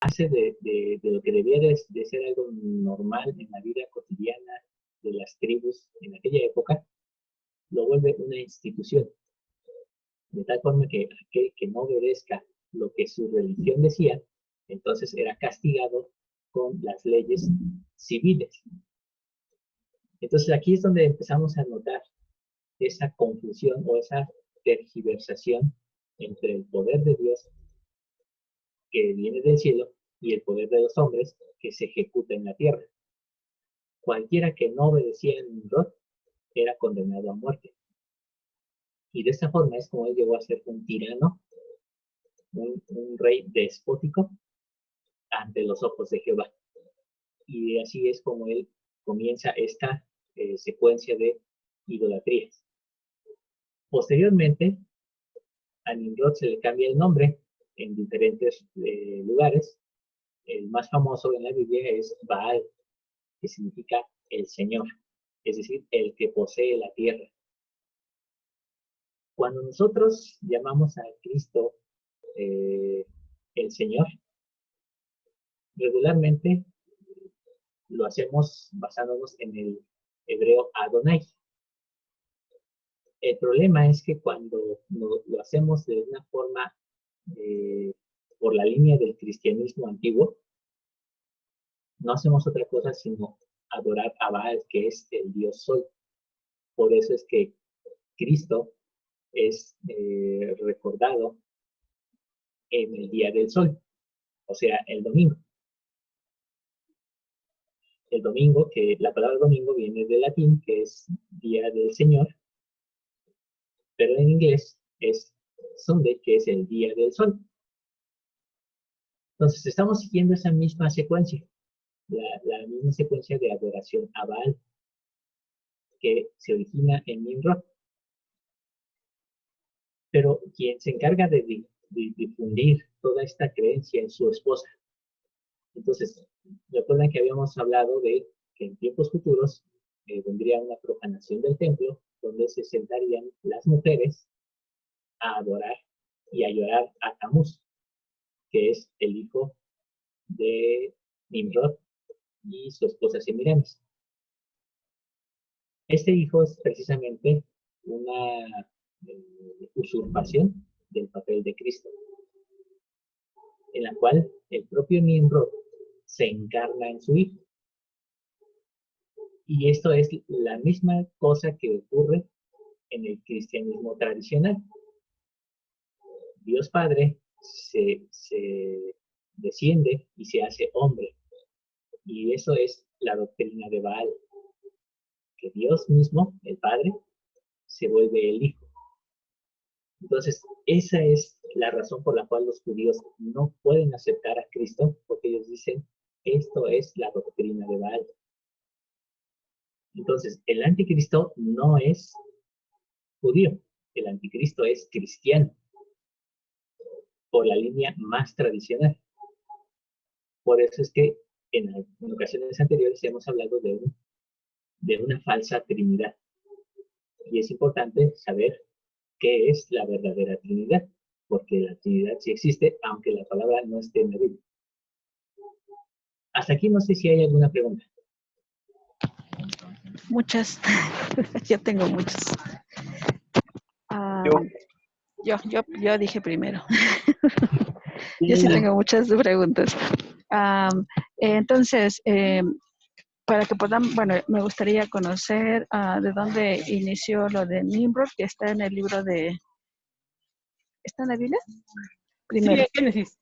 hace de lo que debía de ser algo normal en la vida cotidiana de las tribus en aquella época, lo vuelve una institución, de tal forma que aquel que no obedezca lo que su religión decía, entonces era castigado con las leyes civiles. Entonces aquí es donde empezamos a notar esa confusión o esa tergiversación entre el poder de Dios que viene del cielo y el poder de los hombres que se ejecuta en la tierra. Cualquiera que no obedecía a Nimrod era condenado a muerte. Y de esta forma es como él llegó a ser un tirano, un rey despótico ante los ojos de Jehová. Y así es como él comienza esta secuencia de idolatrías. Posteriormente, a Nimrod se le cambia el nombre en diferentes lugares. El más famoso en la Biblia es Baal, que significa el Señor, es decir, el que posee la tierra. Cuando nosotros llamamos a Cristo el Señor, regularmente lo hacemos basándonos en el hebreo Adonai. El problema es que cuando lo hacemos de una forma por la línea del cristianismo antiguo, no hacemos otra cosa sino adorar a Baal, que es el Dios Sol. Por eso es que Cristo es recordado en el día del sol, o sea, el domingo. El domingo, que la palabra domingo viene del latín, que es día del Señor, pero en inglés es Sunday, que es el día del sol. Entonces, estamos siguiendo esa misma secuencia, la misma secuencia de adoración a Baal, que se origina en Nimrod. Pero quien se encarga de difundir toda esta creencia es su esposa. Entonces, recuerdan que habíamos hablado de que en tiempos futuros vendría una profanación del templo, donde se sentarían las mujeres a adorar y a llorar a Tamuz, que es el hijo de Nimrod y su esposa Semiramis. Este hijo es precisamente una usurpación del papel de Cristo, en la cual el propio Nimrod se encarna en su hijo. Y esto es la misma cosa que ocurre en el cristianismo tradicional. Dios Padre se desciende y se hace hombre. Y eso es la doctrina de Baal, que Dios mismo, el Padre, se vuelve el Hijo. Entonces, esa es la razón por la cual los judíos no pueden aceptar a Cristo, porque ellos dicen, esto es la doctrina de Baal. Entonces, el anticristo no es judío, el anticristo es cristiano, por la línea más tradicional. Por eso es que en ocasiones anteriores hemos hablado de una falsa trinidad. Y es importante saber qué es la verdadera Trinidad, porque la Trinidad sí existe, aunque la palabra no esté en la Biblia. Hasta aquí no sé si hay alguna pregunta. Muchas. Yo tengo muchas. Yo dije primero. Yo sí tengo muchas preguntas. Entonces, para que podamos, bueno, me gustaría conocer de dónde inició lo de Nimrod, que está en el libro de... ¿Está en la Biblia? Primero. Sí, Génesis.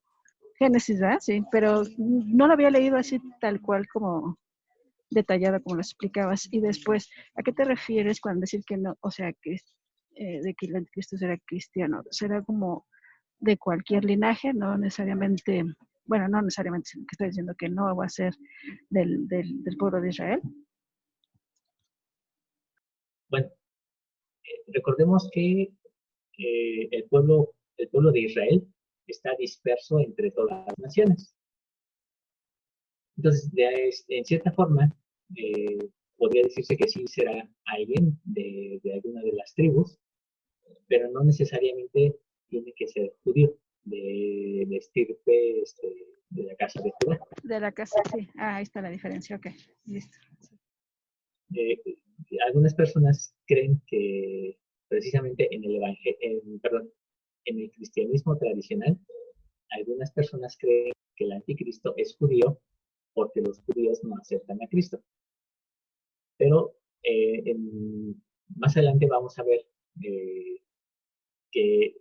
Génesis, ¿verdad? Sí, pero no lo había leído así tal cual como detallado como lo explicabas. Y después, ¿a qué te refieres cuando decir que no, o sea, que de que el anticristo será cristiano? ¿Será como de cualquier linaje? No necesariamente, bueno, no necesariamente, sino que estoy diciendo que no va a ser del pueblo de Israel. Bueno, recordemos que el pueblo de Israel está disperso entre todas las naciones. Entonces, en cierta forma, podría decirse que sí será alguien de alguna de las tribus, pero no necesariamente tiene que ser judío, de estirpe de la casa de Judá. De la casa, sí. Ah, ahí está la diferencia. Ok, listo. Eh, Algunas personas creen que precisamente en el perdón, en el cristianismo tradicional, algunas personas creen que el anticristo es judío porque los judíos no aceptan a Cristo. Pero más adelante vamos a ver que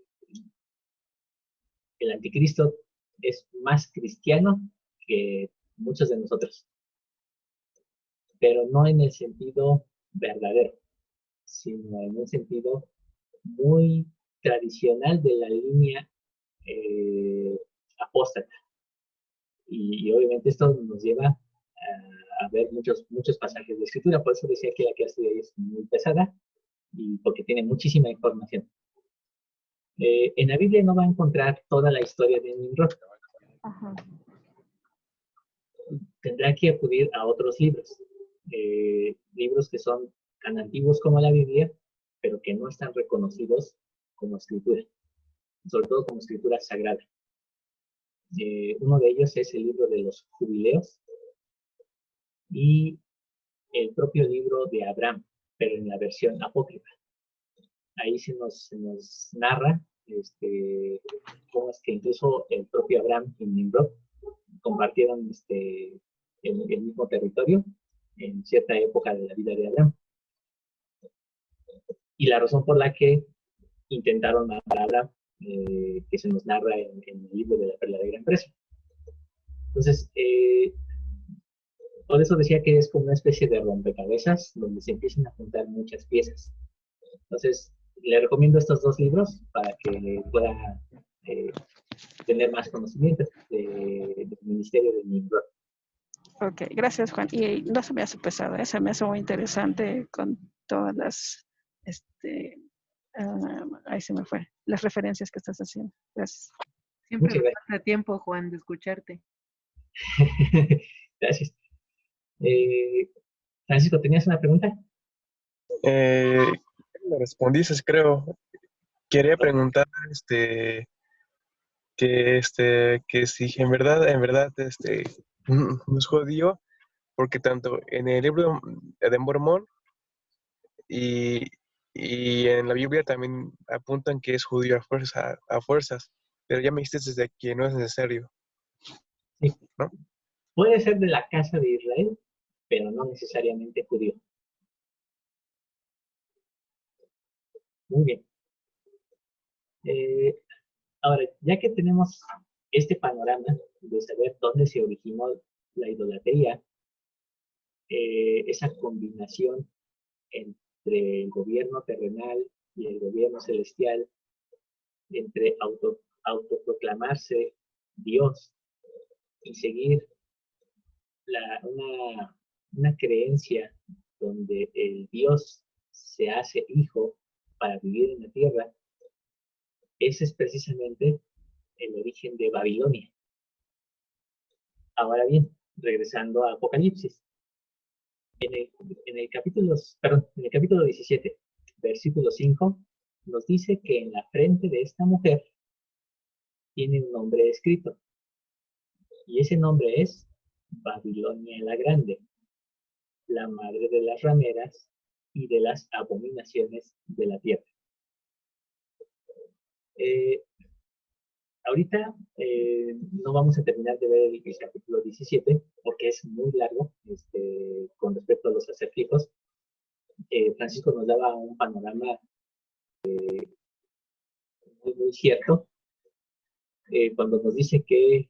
el anticristo es más cristiano que muchos de nosotros, pero no en el sentido verdadero, sino en un sentido muy tradicional de la línea apóstata. Y obviamente esto nos lleva a ver muchos pasajes de escritura, por eso decía que la clase de hoy es muy pesada y porque tiene muchísima información. En la Biblia no va a encontrar toda la historia de Nimrod. Ajá. Tendrá que acudir a otros libros, libros que son tan antiguos como la Biblia, pero que no están reconocidos como escritura, sobre todo como escritura sagrada. Uno de ellos es el libro de los Jubileos y el propio libro de Abraham, pero en la versión apócrifa. Ahí se nos narra cómo es que incluso el propio Abraham y Nimrod compartieron el mismo territorio en cierta época de la vida de Abraham. Y la razón por la que intentaron matar a Abraham, que se nos narra en el libro de la Perla de Gran Precio. Entonces, por eso decía que es como una especie de rompecabezas donde se empiezan a juntar muchas piezas. Entonces, le recomiendo estos dos libros para que pueda tener más conocimiento del ministerio de Nimrod. Ok, gracias, Juan. Y no se me hace pesado, ¿eh? Se me hace muy interesante con todas las, ahí se me fue, las referencias que estás haciendo. Gracias. Siempre Muchas nos gracias. pasa tiempo, Juan, de escucharte. Gracias. Francisco, ¿tenías una pregunta? Me respondiste, creo. Quería preguntar, que si en verdad, no es judío, porque tanto en el libro de Mormón y, y en la Biblia también apuntan que es judío a fuerzas, pero ya me dijiste desde que no es necesario, Sí. ¿no? Puede ser de la casa de Israel, pero no necesariamente judío. Muy bien. Ahora, ya que tenemos este panorama de saber dónde se originó la idolatría, esa combinación entre el gobierno terrenal y el gobierno celestial, entre autoproclamarse Dios y seguir una creencia donde el Dios se hace hijo para vivir en la tierra, ese es precisamente el origen de Babilonia. Ahora bien, regresando a Apocalipsis, en el capítulo 17, versículo 5, nos dice que en la frente de esta mujer tiene un nombre escrito, y ese nombre es Babilonia la Grande, la madre de las rameras y de las abominaciones de la tierra. Ahorita no vamos a terminar de ver el capítulo 17 porque es muy largo con respecto a los acertijos. Francisco nos daba un panorama muy cierto cuando nos dice que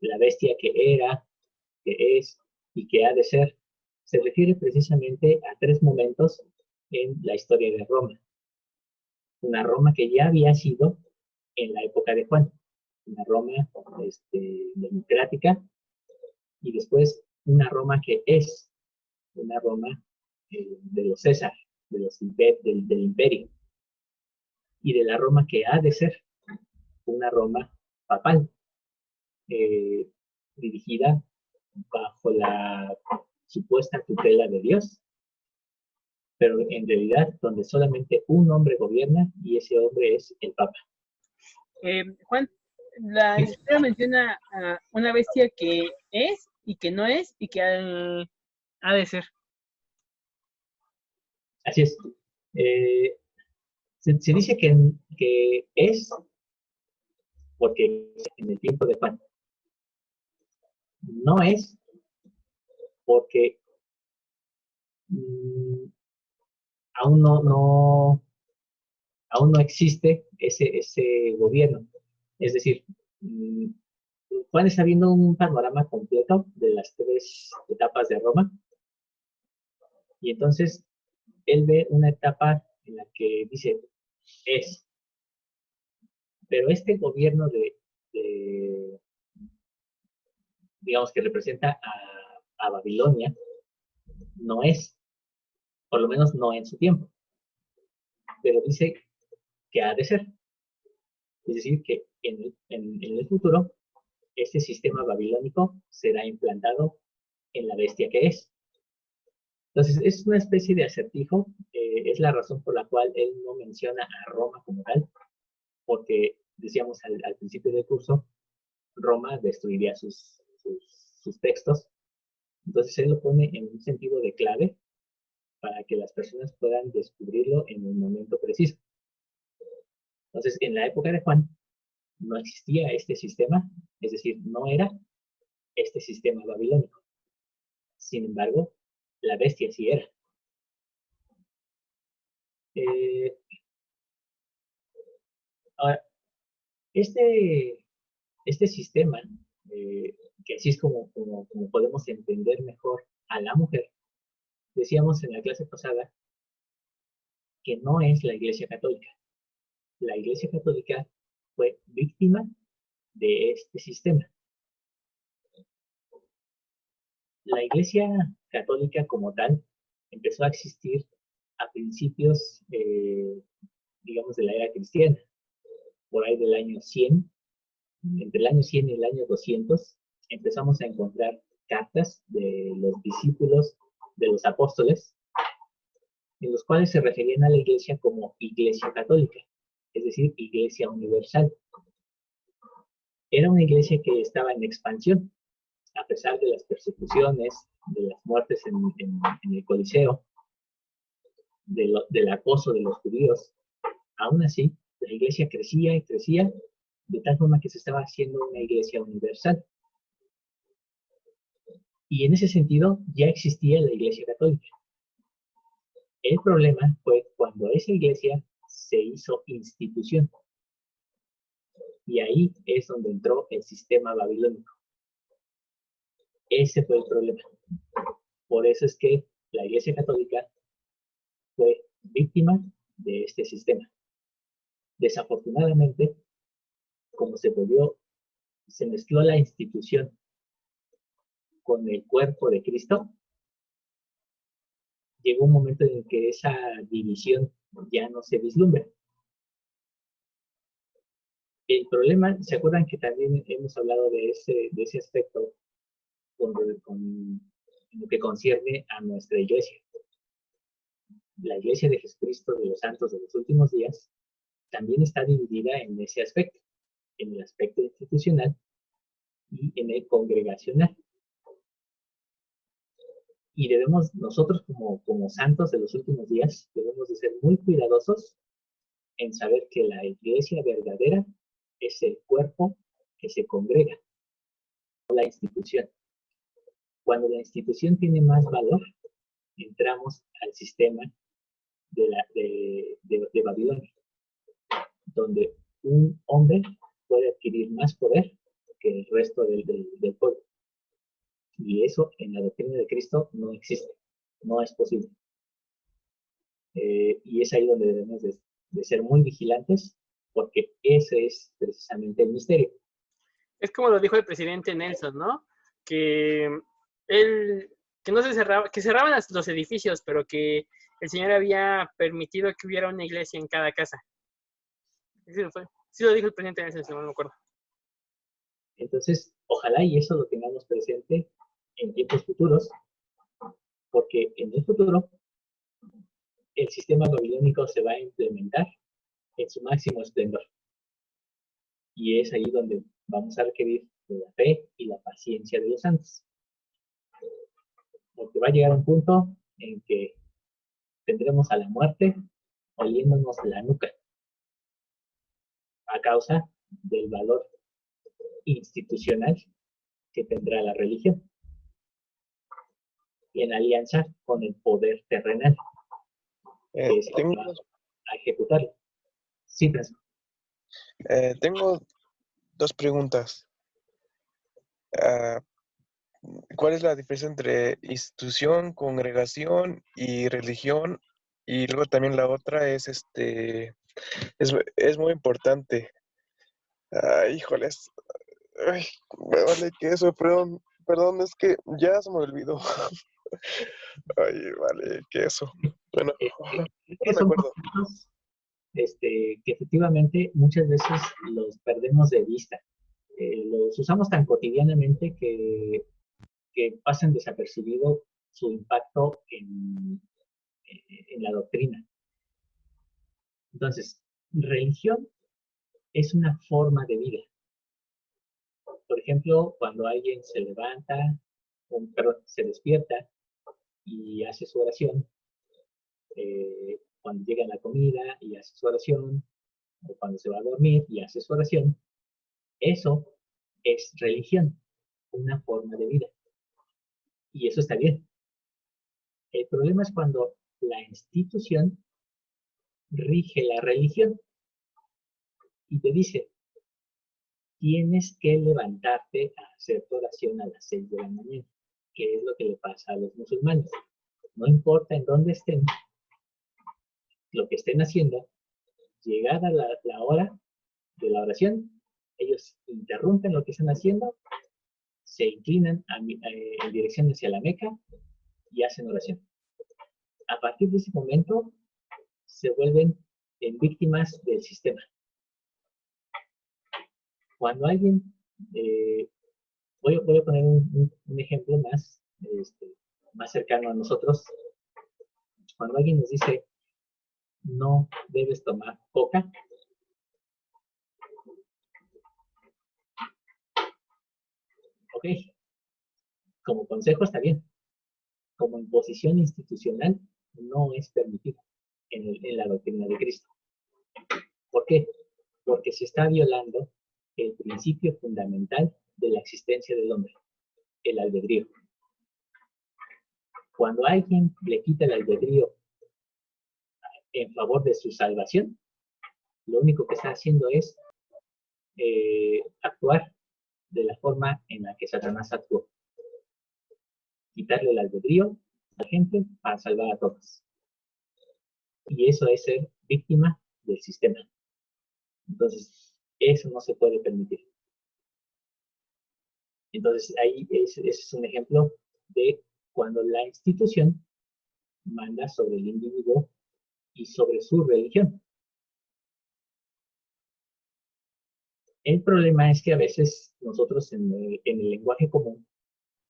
la bestia que era, que es y que ha de ser, se refiere precisamente a tres momentos en la historia de Roma. Una Roma que ya había sido en la época de Juan, una Roma democrática, y después una Roma que es una Roma de los César, del imperio, y de la Roma que ha de ser una Roma papal, dirigida bajo la supuesta tutela de Dios, pero en realidad donde solamente un hombre gobierna y ese hombre es el Papa. Juan, La historia menciona a una bestia que es y que no es y que ha de ser. Así es. Se dice que es porque en el tiempo de Juan. No es porque mm, aún aún no existe ese gobierno. Es decir, Juan está viendo un panorama completo de las tres etapas de Roma y entonces él ve una etapa en la que dice es, pero este gobierno de digamos que representa a Babilonia no es, por lo menos no en su tiempo, pero dice que ha de ser. Es decir, que en el futuro este sistema babilónico será implantado en la bestia que es. Entonces, es una especie de acertijo, es la razón por la cual él no menciona a Roma como tal, porque decíamos al principio del curso, Roma destruiría sus textos, entonces él lo pone en un sentido de clave para que las personas puedan descubrirlo en el momento preciso. Entonces, en la época de Juan, no existía este sistema, es decir, no era este sistema babilónico. Sin embargo, la bestia sí era. Eh, ahora, este, este sistema, que así es como podemos entender mejor a la mujer, decíamos en la clase pasada que no es la Iglesia Católica. La Iglesia Católica fue víctima de este sistema. La Iglesia Católica como tal empezó a existir a principios, digamos, de la era cristiana, por ahí del año 100, entre el año 100 y el año 200, empezamos a encontrar cartas de los discípulos de los apóstoles, en los cuales se referían a la iglesia como iglesia católica, es decir, iglesia universal. Era una iglesia que estaba en expansión, a pesar de las persecuciones, de las muertes en el Coliseo, del acoso de los judíos. Aún así, la iglesia crecía y crecía, de tal forma que se estaba haciendo una iglesia universal. Y en ese sentido ya existía la iglesia católica. El problema fue cuando esa iglesia se hizo institución. Y ahí es donde entró el sistema babilónico. Ese fue el problema. Por eso es que la iglesia católica fue víctima de este sistema. Desafortunadamente, como se mezcló la institución con el cuerpo de Cristo, llegó un momento en que esa división ya no se vislumbra. El problema, ¿se acuerdan que también hemos hablado de ese aspecto con lo que concierne a nuestra iglesia? La iglesia de Jesucristo de los santos de los últimos días también está dividida en ese aspecto, en el aspecto institucional y en el congregacional. Y debemos, nosotros como santos de los últimos días, debemos de ser muy cuidadosos en saber que la iglesia verdadera es el cuerpo que se congrega, no la institución. Cuando la institución tiene más valor, entramos al sistema de Babilonia, donde un hombre puede adquirir más poder que el resto del pueblo. Y eso en la doctrina de Cristo no existe, no es posible. Y es ahí donde debemos de ser muy vigilantes, porque ese es precisamente el misterio. Es como lo dijo el presidente Nelson, ¿no? Que él, que no se cerraba, que cerraban los edificios, pero que el Señor había permitido que hubiera una iglesia en cada casa. Sí lo dijo el presidente Nelson, si no me acuerdo. Entonces, ojalá y eso lo tengamos presente en tiempos futuros, porque en el futuro el sistema babilónico se va a implementar en su máximo esplendor. Y es ahí donde vamos a requerir de la fe y la paciencia de los santos. Porque va a llegar un punto en que tendremos a la muerte oliéndonos la nuca a causa del valor institucional que tendrá la religión y en alianza con el poder terrenal que es el Tengo, que va a ejecutarlo. Sí, Francisco. tengo dos preguntas. Ah, ¿Cuál es la diferencia entre institución, congregación y religión? Y luego también la otra es es muy importante. Híjoles, ay, me vale que eso, perdón, es que ya se me olvidó. Ay, vale, que eso. Bueno, no me Son acuerdo. conceptos que efectivamente muchas veces los perdemos de vista. Los usamos tan cotidianamente que pasan desapercibido su impacto en la doctrina. Entonces, religión es una forma de vida. Por ejemplo, cuando alguien se levanta, perdón, se despierta y hace su oración, cuando llega la comida y hace su oración, o cuando se va a dormir y hace su oración, eso es religión, una forma de vida. Y eso está bien. El problema es cuando la institución rige la religión y te dice, tienes que levantarte a hacer tu oración a las 6 de la mañana, que es lo que le pasa a los musulmanes. No importa en dónde estén, lo que estén haciendo, llegada la hora de la oración, ellos interrumpen lo que están haciendo, se inclinan en dirección hacia la Meca y hacen oración. A partir de ese momento, se vuelven víctimas del sistema. Cuando alguien, voy a poner un ejemplo más cercano a nosotros. Cuando alguien nos dice, no debes tomar coca, ok, como consejo está bien. Como imposición institucional, no es permitido en la doctrina de Cristo. ¿Por qué? Porque se está violando el principio fundamental de la existencia del hombre, el albedrío. Cuando alguien le quita el albedrío en favor de su salvación, lo único que está haciendo es actuar de la forma en la que Satanás actuó. Quitarle el albedrío a la gente para salvar a todos. Y eso es ser víctima del sistema. Entonces, eso no se puede permitir. Entonces, ahí ese es un ejemplo de cuando la institución manda sobre el individuo y sobre su religión. El problema es que a veces nosotros en el lenguaje común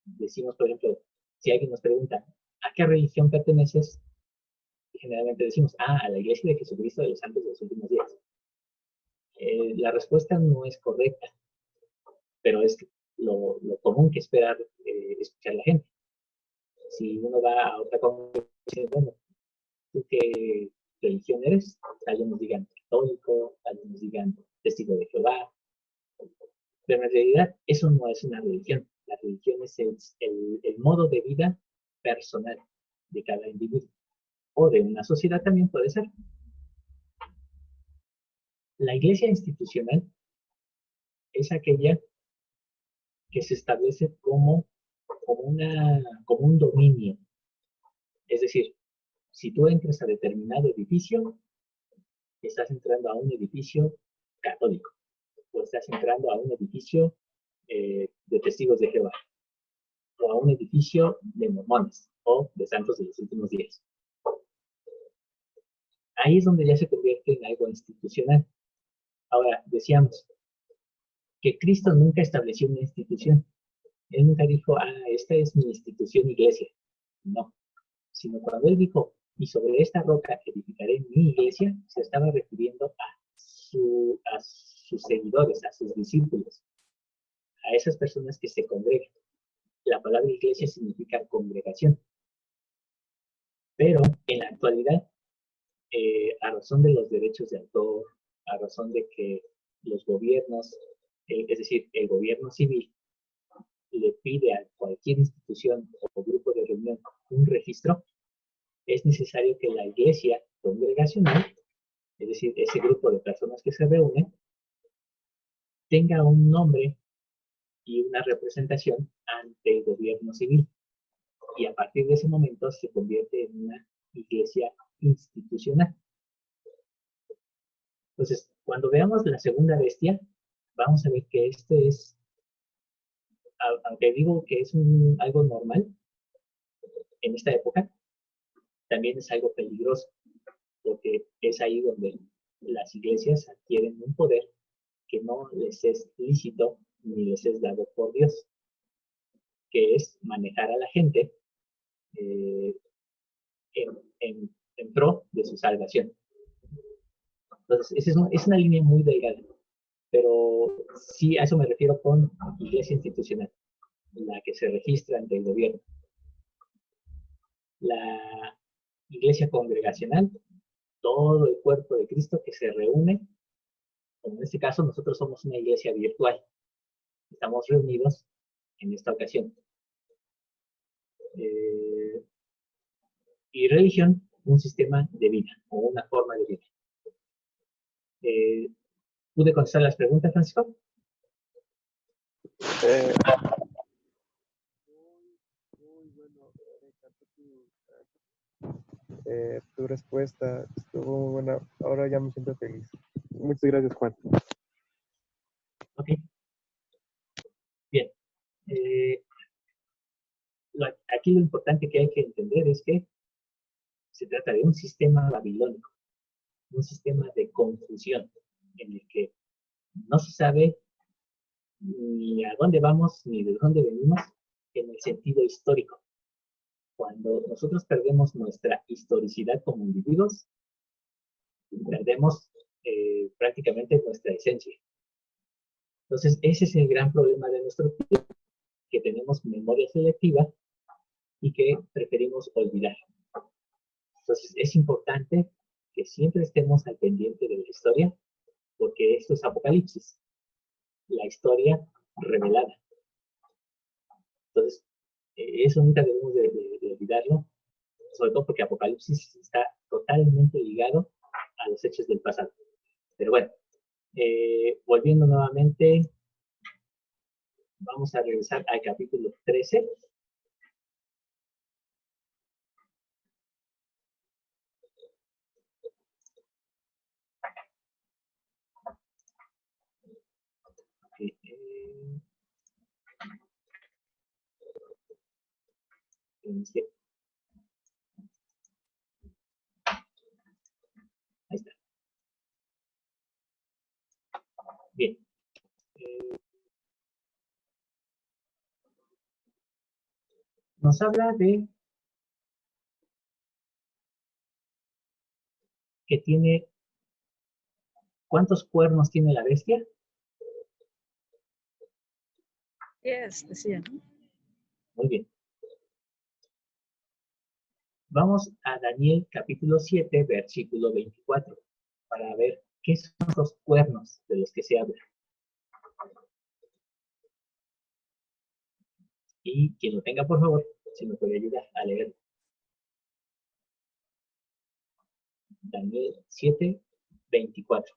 decimos, por ejemplo, si alguien nos pregunta, ¿a qué religión perteneces? Generalmente decimos, a la Iglesia de Jesucristo de los Santos de los Últimos Días. La respuesta no es correcta, pero es lo común que esperar escuchar la gente. Si uno va a otra congregación, bueno, ¿tú qué religión eres? Tal nos digan católico, tal nos digan testigo de Jehová. Pero en realidad eso no es una religión. La religión es el modo de vida personal de cada individuo. O de una sociedad también puede ser. La iglesia institucional es aquella que se establece como un dominio. Es decir, si tú entras a determinado edificio, estás entrando a un edificio católico, o estás entrando a un edificio de testigos de Jehová, o a un edificio de mormones, o de santos de los últimos días. Ahí es donde ya se convierte en algo institucional. Ahora, decíamos que Cristo nunca estableció una institución. Él nunca dijo, esta es mi institución iglesia. No, sino cuando él dijo, y sobre esta roca edificaré mi iglesia, se estaba refiriendo a su sus seguidores, a sus discípulos, a esas personas que se congregan. La palabra iglesia significa congregación. Pero en la actualidad, a razón de los derechos de autor, a razón de que los gobiernos, es decir, el gobierno civil, le pide a cualquier institución o grupo de reunión un registro, es necesario que la iglesia congregacional, es decir, ese grupo de personas que se reúnen, tenga un nombre y una representación ante el gobierno civil. Y a partir de ese momento se convierte en una iglesia institucional. Entonces, cuando veamos la segunda bestia, vamos a ver que esto es, aunque digo que es algo normal en esta época, también es algo peligroso, porque es ahí donde las iglesias adquieren un poder que no les es lícito ni les es dado por Dios, que es manejar a la gente en pro de su salvación. Entonces, es una línea muy delgada, pero sí a eso me refiero con iglesia institucional, la que se registra ante el gobierno. La iglesia congregacional, todo el cuerpo de Cristo que se reúne, como en este caso nosotros somos una iglesia virtual, estamos reunidos en esta ocasión. Y religión, un sistema de vida o una forma de vida. ¿Pude contestar las preguntas, Francisco? Eh, Muy bueno, me encantó tu respuesta, estuvo muy buena. Ahora ya me siento feliz. Muchas gracias, Juan. Ok. Bien. Aquí lo importante que hay que entender es que se trata de un sistema babilónico, un sistema de confusión en el que no se sabe ni a dónde vamos ni de dónde venimos en el sentido histórico. Cuando nosotros perdemos nuestra historicidad como individuos, perdemos prácticamente nuestra esencia. Entonces, ese es el gran problema de nuestro tiempo, que tenemos memoria selectiva y que preferimos olvidar. Entonces, es importante que siempre estemos al pendiente de la historia, porque esto es Apocalipsis, la historia revelada. Entonces, eso nunca debemos de olvidarlo, sobre todo porque Apocalipsis está totalmente ligado a los hechos del pasado. Pero bueno, volviendo nuevamente, vamos a regresar al capítulo 13. Ahí está. Bien. Nos habla de que tiene, ¿cuántos cuernos tiene la bestia? Yes, decía. Muy bien. Vamos a Daniel capítulo 7, versículo 24, para ver qué son los cuernos de los que se habla. Y quien lo tenga, por favor, si me puede ayudar a leer. Daniel 7, 24.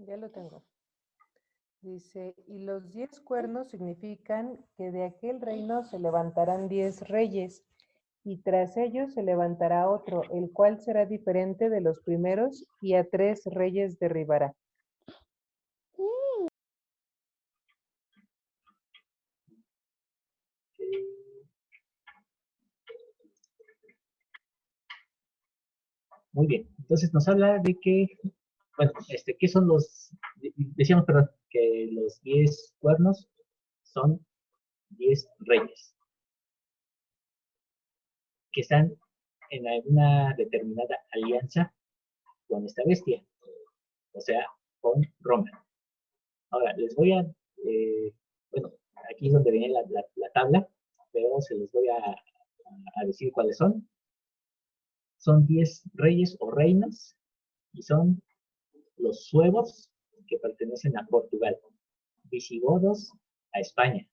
Ya lo tengo. Dice, y los 10 cuernos significan que de aquel reino se levantarán 10 reyes, y tras ellos se levantará otro, el cual será diferente de los primeros, y a 3 reyes derribará. Muy bien. Entonces nos habla de que, bueno, ¿qué son los, decíamos, perdón, que los 10 cuernos son 10 reyes que están en alguna determinada alianza con esta bestia, o sea, con Roma. Ahora, les voy a, bueno, aquí es donde viene la tabla, pero se los voy a decir cuáles son. Son 10 reyes o reinas y son los suevos, que pertenecen a Portugal, visigodos a España,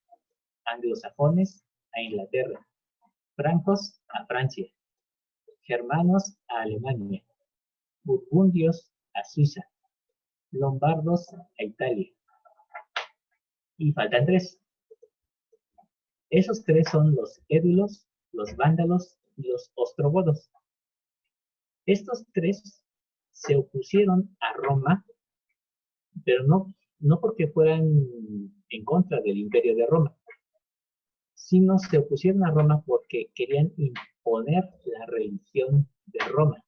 anglosajones a Inglaterra, francos a Francia, germanos a Alemania, burgundios a Suiza, lombardos a Italia. Y faltan 3. Esos 3 son los édulos, los vándalos y los ostrogodos. Estos 3 se opusieron a Roma, pero no porque fueran en contra del imperio de Roma, sino se opusieron a Roma porque querían imponer la religión de Roma.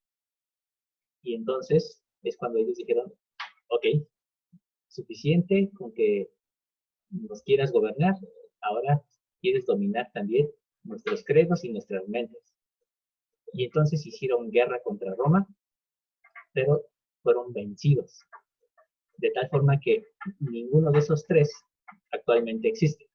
Y entonces es cuando ellos dijeron, ok, suficiente con que nos quieras gobernar, ahora quieres dominar también nuestros credos y nuestras mentes. Y entonces hicieron guerra contra Roma, pero fueron vencidos. De tal forma que ninguno de esos 3 actualmente existe.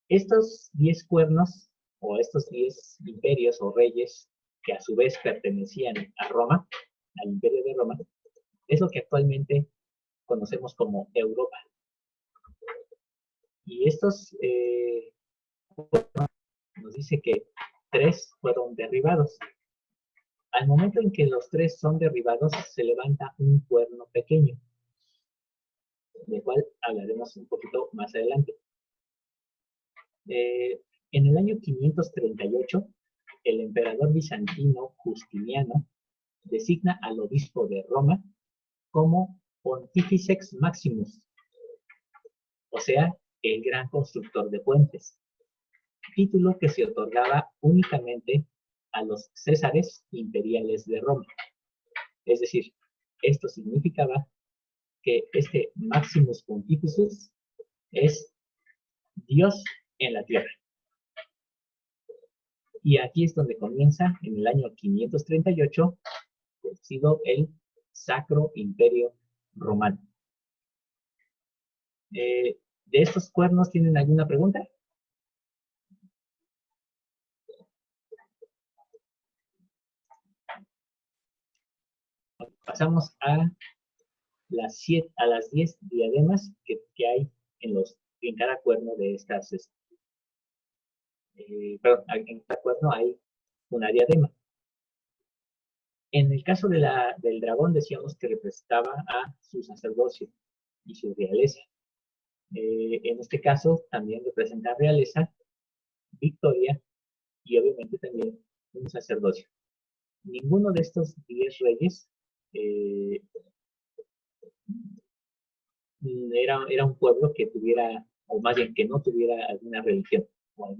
Estos 10 cuernos, o estos 10 imperios o reyes, que a su vez pertenecían a Roma, al imperio de Roma, es lo que actualmente conocemos como Europa. Y estos nos dice que 3 fueron derribados. Al momento en que los 3 son derribados, se levanta un cuerno pequeño, del cual hablaremos un poquito más adelante. En el año 538, el emperador bizantino Justiniano designa al obispo de Roma como Pontifex Maximus, o sea, el gran constructor de puentes, título que se otorgaba únicamente a los césares imperiales de Roma. Es decir, esto significaba que este Maximus Pontifex es Dios en la tierra. Y aquí es donde comienza, en el año 538, sido el Sacro Imperio Romano. ¿De estos cuernos tienen alguna pregunta? Pasamos a las 10 diademas que hay en cada cuerno de estas, perdón, en cada cuerno hay una diadema. En el caso del dragón decíamos que representaba a su sacerdocio y su realeza. En este caso también representa realeza, victoria y obviamente también un sacerdocio. Ninguno de estos 10 reyes era un pueblo que tuviera, o más bien que no tuviera alguna religión o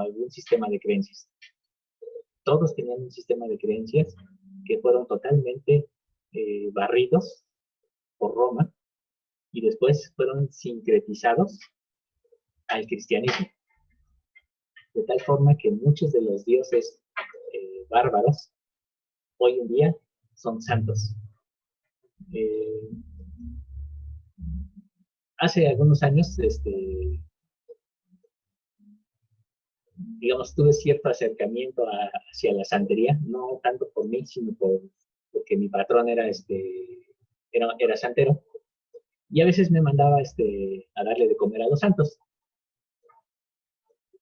algún sistema de creencias. Todos tenían un sistema de creencias que fueron totalmente barridos por Roma y después fueron sincretizados al cristianismo. De tal forma que muchos de los dioses bárbaros hoy en día son santos. Hace algunos años, digamos, tuve cierto acercamiento hacia la santería, no tanto por mí, sino porque mi patrón era santero, y a veces me mandaba a darle de comer a los santos.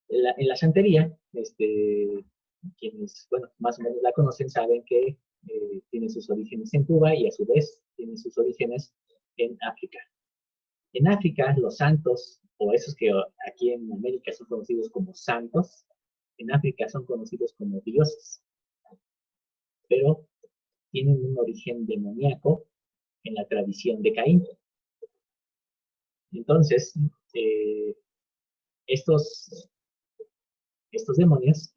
En la santería, quienes, bueno, más o menos la conocen, saben que tiene sus orígenes en Cuba y a su vez tiene sus orígenes en África. En África, los santos, o esos que aquí en América son conocidos como santos, en África son conocidos como dioses, pero tienen un origen demoníaco en la tradición de Caín. Entonces, estos demonios,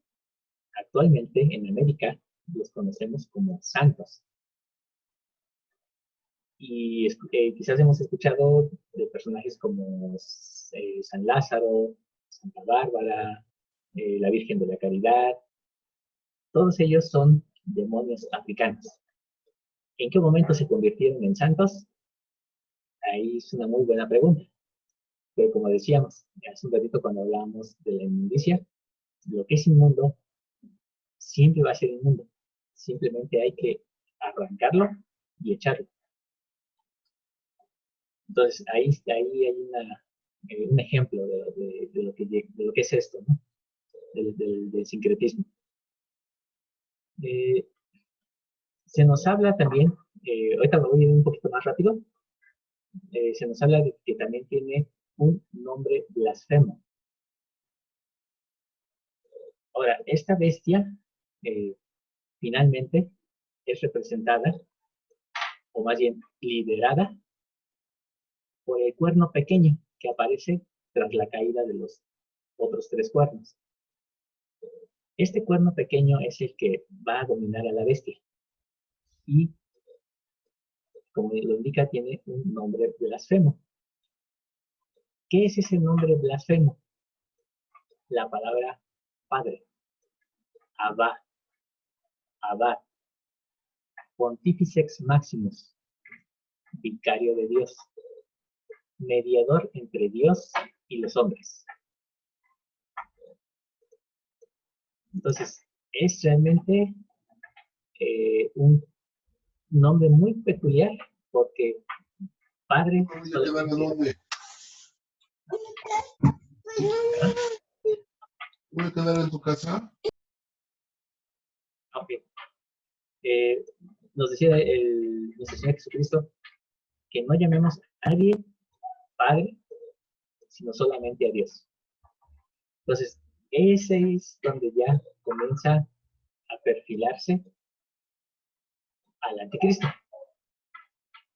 actualmente en América, los conocemos como santos. Y quizás hemos escuchado de personajes como San Lázaro, Santa Bárbara, la Virgen de la Caridad. Todos ellos son demonios africanos. ¿En qué momento se convirtieron en santos? Ahí es una muy buena pregunta. Pero como decíamos hace un ratito cuando hablábamos de la inmundicia, lo que es inmundo siempre va a ser inmundo. Simplemente hay que arrancarlo y echarlo. Entonces, ahí hay un ejemplo de lo que es esto, ¿no? Del sincretismo. Se nos habla también, ahorita me voy a ir un poquito más rápido, se nos habla de que también tiene un nombre blasfemo. Ahora, esta bestia finalmente es representada, o más bien liderada, por el cuerno pequeño que aparece tras la caída de los otros 3 cuernos. Este cuerno pequeño es el que va a dominar a la bestia. Y, como lo indica, tiene un nombre blasfemo. ¿Qué es ese nombre blasfemo? La palabra Padre. Abba. Abba. Pontifex Maximus. Vicario de Dios. Mediador entre Dios y los hombres. Entonces, es realmente un nombre muy peculiar porque Padre... ¿Puede quedar en tu casa? Ok. Nos decía nuestro Señor Jesucristo que no llamemos a nadie Padre, sino solamente a Dios. Entonces, ese es donde ya comienza a perfilarse al anticristo.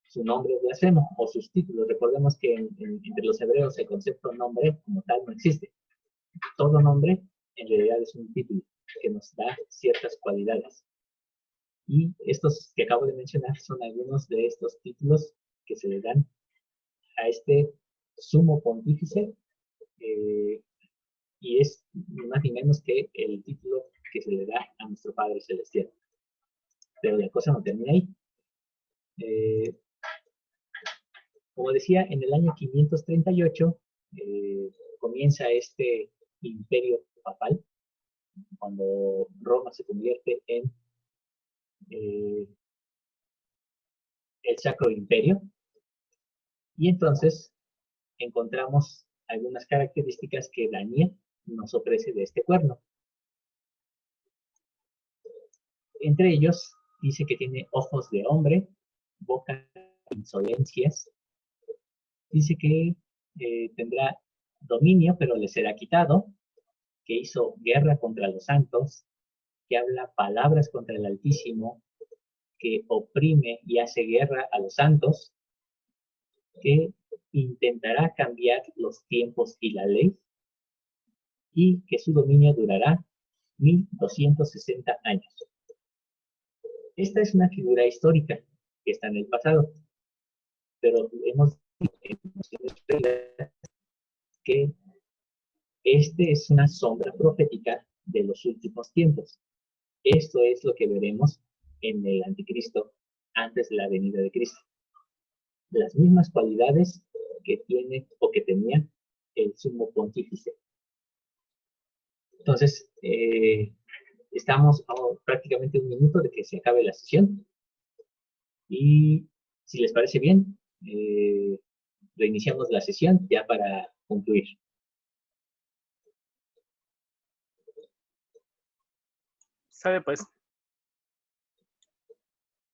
Su nombre es blasfemo, o sus títulos. Recordemos que entre los hebreos el concepto nombre como tal no existe. Todo nombre en realidad es un título que nos da ciertas cualidades. Y estos que acabo de mencionar son algunos de estos títulos que se le dan a este sumo pontífice, y es ni más ni menos que el título que se le da a nuestro Padre Celestial. Pero la cosa no termina ahí. Como decía, en el año 538 comienza este imperio papal, cuando Roma se convierte en el Sacro Imperio, y entonces encontramos algunas características que Daniel nos ofrece de este cuerno. Entre ellos, dice que tiene ojos de hombre, boca de insolencias, dice que tendrá dominio, pero le será quitado, que hizo guerra contra los santos, que habla palabras contra el Altísimo, que oprime y hace guerra a los santos, que intentará cambiar los tiempos y la ley, y que su dominio durará 1260 años. Esta es una figura histórica que está en el pasado, pero hemos que este es una sombra profética de los últimos tiempos. Esto es lo que veremos en el anticristo antes de la venida de Cristo. Las mismas cualidades que tiene o que tenía el sumo pontífice. Entonces, estamos a prácticamente un minuto de que se acabe la sesión. Y si les parece bien, reiniciamos la sesión ya para concluir. Sabe pues.